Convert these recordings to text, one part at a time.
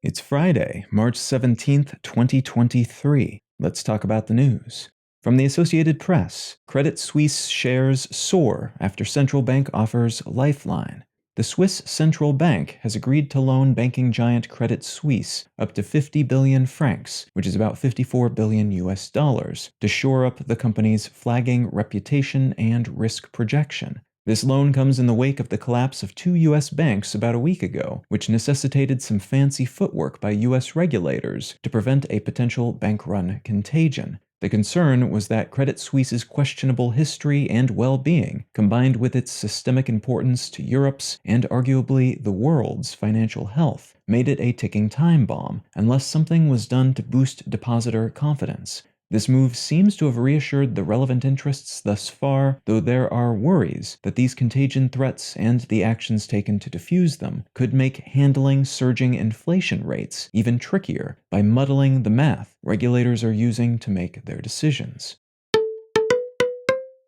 It's Friday, March 17th, 2023. Let's talk about the news. From the Associated Press, Credit Suisse shares soar after central bank offers lifeline. The Swiss central bank has agreed to loan banking giant Credit Suisse up to 50 billion francs, which is about 54 billion US dollars, to shore up the company's flagging reputation and risk projection. This loan comes in the wake of the collapse of two U.S. banks about a week ago, which necessitated some fancy footwork by U.S. regulators to prevent a potential bank-run contagion. The concern was that Credit Suisse's questionable history and well-being, combined with its systemic importance to Europe's and arguably the world's financial health, made it a ticking time bomb unless something was done to boost depositor confidence. This move seems to have reassured the relevant interests thus far, though there are worries that these contagion threats and the actions taken to defuse them could make handling surging inflation rates even trickier by muddling the math regulators are using to make their decisions.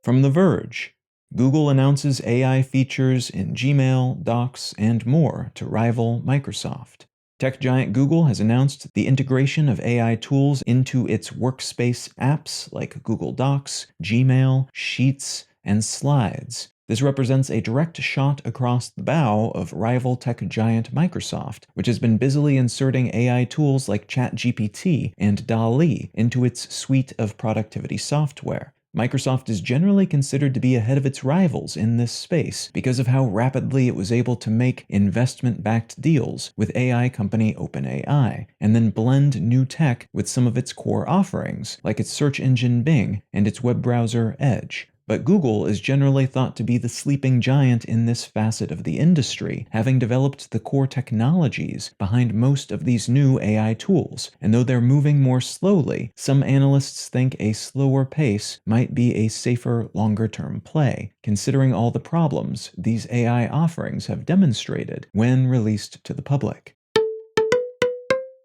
From The Verge, Google announces AI features in Gmail, Docs, and more to rival Microsoft. Tech giant Google has announced the integration of AI tools into its workspace apps like Google Docs, Gmail, Sheets, and Slides. This represents a direct shot across the bow of rival tech giant Microsoft, which has been busily inserting AI tools like ChatGPT and DALL-E into its suite of productivity software. Microsoft is generally considered to be ahead of its rivals in this space because of how rapidly it was able to make investment-backed deals with AI company OpenAI, and then blend new tech with some of its core offerings, like its search engine Bing and its web browser Edge. But Google is generally thought to be the sleeping giant in this facet of the industry, having developed the core technologies behind most of these new AI tools. And though they're moving more slowly, some analysts think a slower pace might be a safer, longer-term play, considering all the problems these AI offerings have demonstrated when released to the public.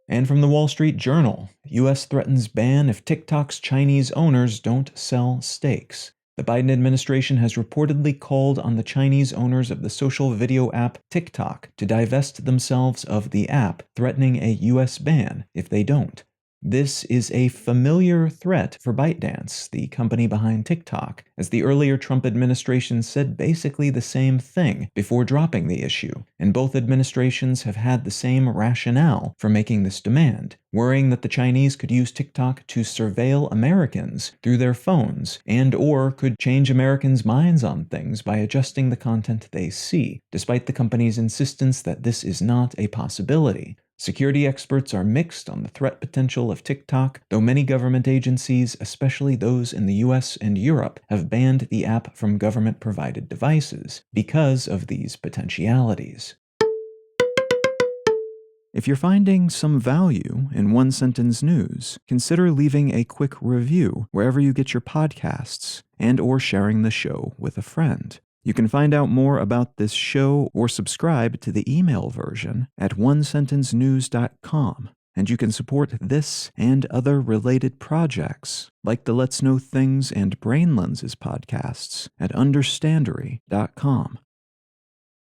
And from the Wall Street Journal, U.S. threatens ban if TikTok's Chinese owners don't sell steaks. The Biden administration has reportedly called on the Chinese owners of the social video app TikTok to divest themselves of the app, threatening a U.S. ban if they don't. This is a familiar threat for ByteDance, the company behind TikTok, as the earlier Trump administration said basically the same thing before dropping the issue, and both administrations have had the same rationale for making this demand, worrying that the Chinese could use TikTok to surveil Americans through their phones and/or could change Americans' minds on things by adjusting the content they see, despite the company's insistence that this is not a possibility. Security experts are mixed on the threat potential of TikTok, though many government agencies, especially those in the US and Europe, have banned the app from government-provided devices because of these potentialities. If you're finding some value in One Sentence News, consider leaving a quick review wherever you get your podcasts and/or sharing the show with a friend. You can find out more about this show or subscribe to the email version at onesentencenews.com, and you can support this and other related projects, like the Let's Know Things and Brain Lenses podcasts, at understandery.com.